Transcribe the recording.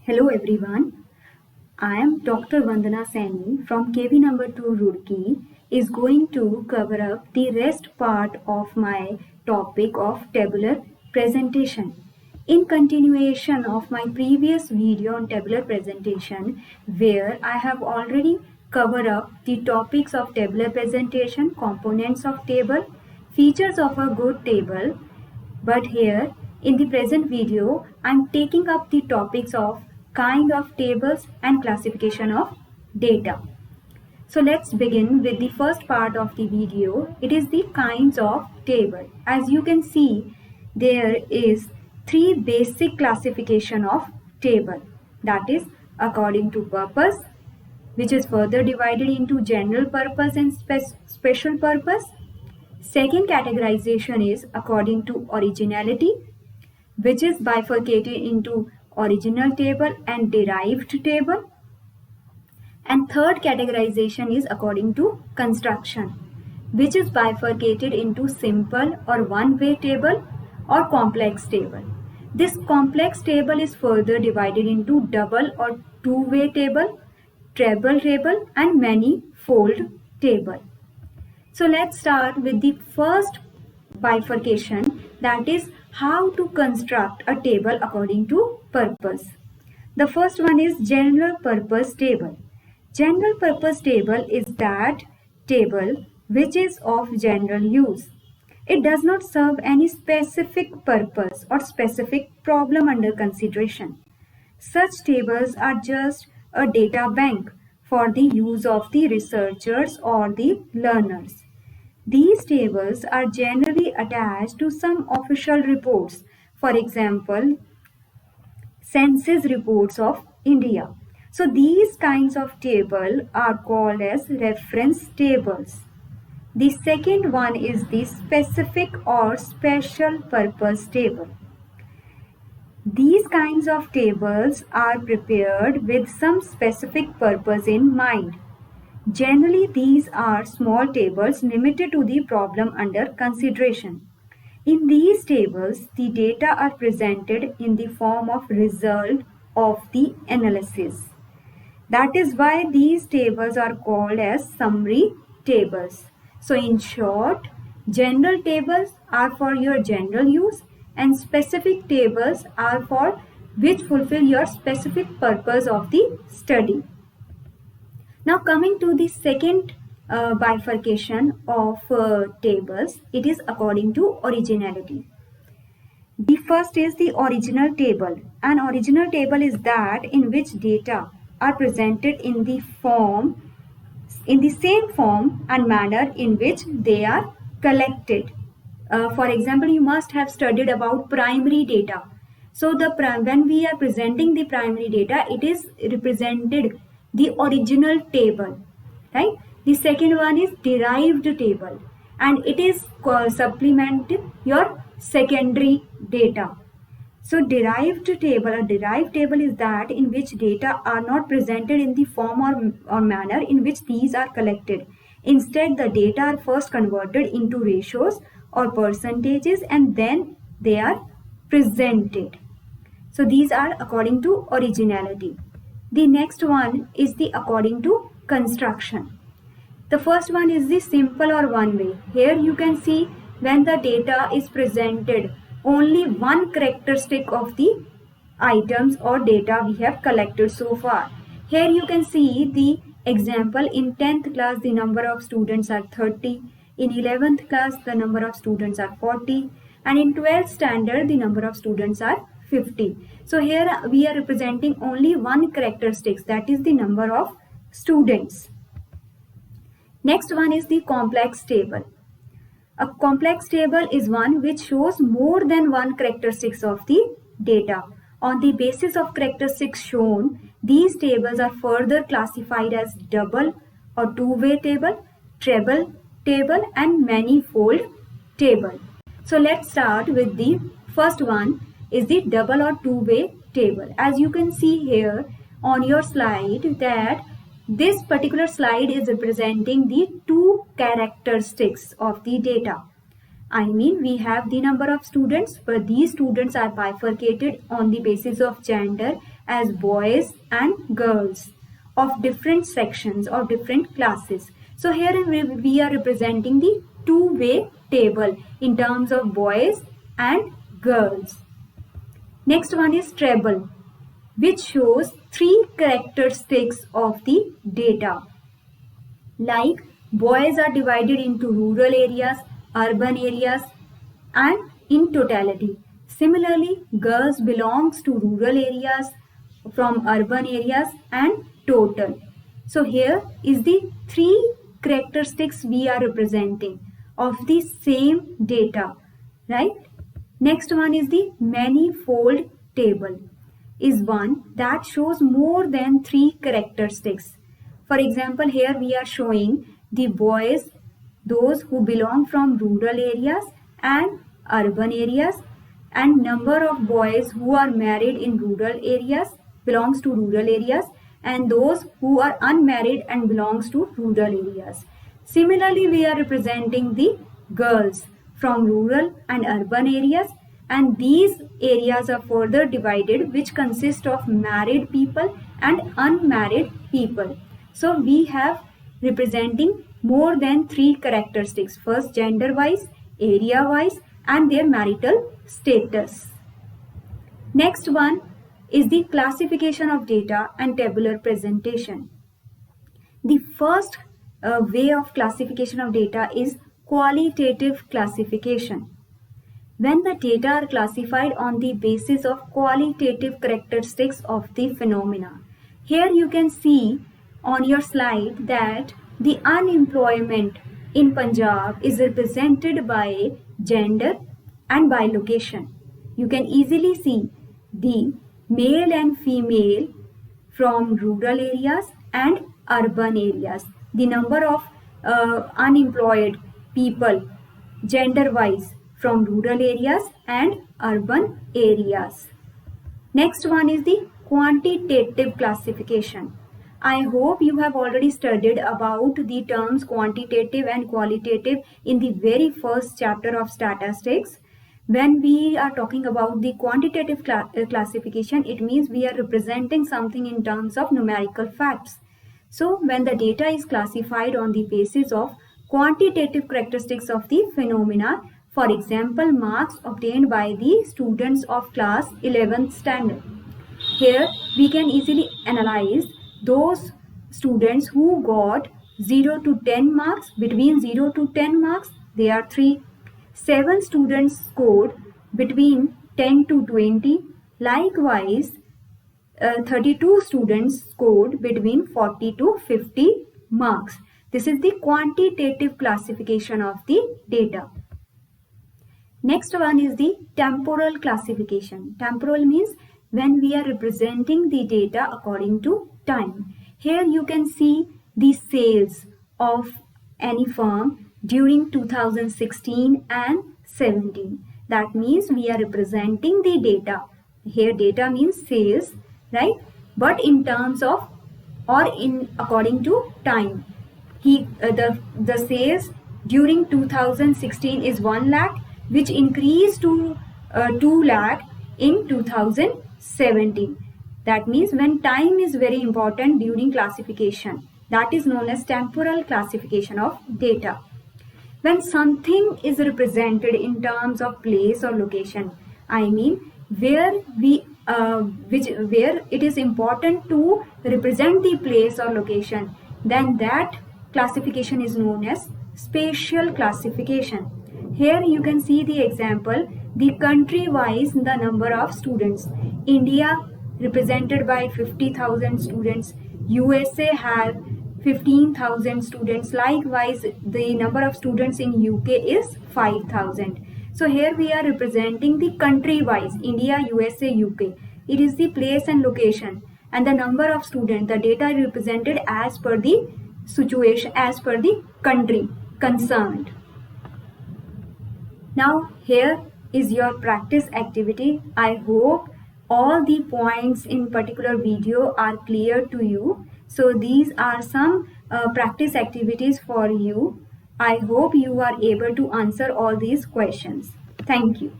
Hello everyone, I am Dr. Vandana Saini from KV number 2 Roorkee is going to cover up the rest part of my topic of tabular presentation. In continuation of my previous video on tabular presentation where I have already covered up the topics of tabular presentation, components of table, features of a good table, but here in the present video, I'm taking up the topics of kind of tables and classification of data. So let's begin with the first part of the video. It is the kinds of table. As you can see, there is three basic classification of table. That is according to purpose, which is further divided into general purpose and special purpose. Second categorization is according to originality, which is bifurcated into original table and derived table. And third categorization is according to construction, which is bifurcated into simple or one-way table or complex table. This complex table is further divided into double or two-way table, treble table, and many-fold table. So let's start with the first bifurcation, that is how to construct a table according to purpose. The first one is general purpose table. General purpose table is that table which is of general use. It does not serve any specific purpose or specific problem under consideration. Such tables are just a data bank for the use of the researchers or the learners. These tables are generally attached to some official reports, for example, census reports of India. So these kinds of table are called as reference tables. The second one is the specific or special purpose table. These kinds of tables are prepared with some specific purpose in mind. Generally, these are small tables limited to the problem under consideration. In these tables, the data are presented in the form of result of the analysis. That is why these tables are called as summary tables. So in short, general tables are for your general use and specific tables are for which fulfill your specific purpose of the study. Now coming to the second bifurcation of tables, it is according to originality. The first is the original table. An original table is that in which data are presented in the same form and manner in which they are collected. For example, you must have studied about primary data. So when we are presenting the primary data, it is represented the original table, right? The second one is derived table, and it is supplement your secondary data. So derived table is that in which data are not presented in the form or manner in which these are collected. Instead, the data are first converted into ratios or percentages and then they are presented. So these are according to originality. The next one is the according to construction. The first one is the simple or one way. Here you can see when the data is presented, only one characteristic of the items or data we have collected so far. Here you can see the example. In 10th class the number of students are 30, in 11th class the number of students are 40, and in 12th standard the number of students are 50. So here we are representing only one characteristic, that is the number of students. Next one is the complex table. A complex table is one which shows more than one characteristics of the data. On the basis of characteristics shown, these tables are further classified as double or two-way table, treble table, and manifold table. So let's start with the first one is the double or two-way table. As you can see here on your slide that this particular slide is representing the two characteristics of the data. I mean, we have the number of students, but these students are bifurcated on the basis of gender as boys and girls of different sections or different classes. So here we are representing the two-way table in terms of boys and girls. Next one is treble, which shows three characteristics of the data. Like boys are divided into rural areas, urban areas, and in totality. Similarly, girls belongs to rural areas, from urban areas, and total. So here is the three characteristics we are representing of the same data, right? Next one is the manifold table, is one that shows more than three characteristics. For example, here we are showing the boys, those who belong from rural areas and urban areas, and number of boys who are married in rural areas, belongs to rural areas, and those who are unmarried and belongs to rural areas. Similarly, we are representing the girls from rural and urban areas, and these areas are further divided, which consist of married people and unmarried people. So we have representing more than three characteristics: first gender wise, area wise, and their marital status. Next one is the classification of data and tabular presentation. The first way of classification of data is qualitative classification. When the data are classified on the basis of qualitative characteristics of the phenomena. Here you can see on your slide that the unemployment in Punjab is represented by gender and by location. You can easily see the male and female from rural areas and urban areas. The number of unemployed people gender wise from rural areas and urban areas. Next one is the quantitative classification. I hope you have already studied about the terms quantitative and qualitative in the very first chapter of statistics. When we are talking about the quantitative classification, it means we are representing something in terms of numerical facts. So when the data is classified on the basis of quantitative characteristics of the phenomena, for example, marks obtained by the students of class 11th standard. Here we can easily analyze those students who got 0 to 10 marks. Between 0 to 10 marks, there are 3. 7 students scored between 10 to 20. Likewise, 32 students scored between 40 to 50 marks. This is the quantitative classification of the data. Next one is the temporal classification. Temporal means when we are representing the data according to time. Here you can see the sales of any firm during 2016 and 17. That means we are representing the data. Here data means sales, right? But in terms of or in according to time. The sales during 2016 is 1 lakh, which increased to 2 lakh in 2017. That means when time is very important during classification, that is known as temporal classification of data. When something is represented in terms of place or location, I mean where it is important to represent the place or location, then that classification is known as spatial classification. Here you can see the example, the country wise the number of students. India represented by 50,000 students, USA have 15,000 students. Likewise, the number of students in UK is 5,000. So here we are representing the country wise, India, USA, UK. It is the place and location, and the number of students, the data is represented as per the situation, as per the country concerned. Now here is your practice activity. I hope all the points in particular video are clear to you. So these are some practice activities for you. I hope you are able to answer all these questions. Thank you.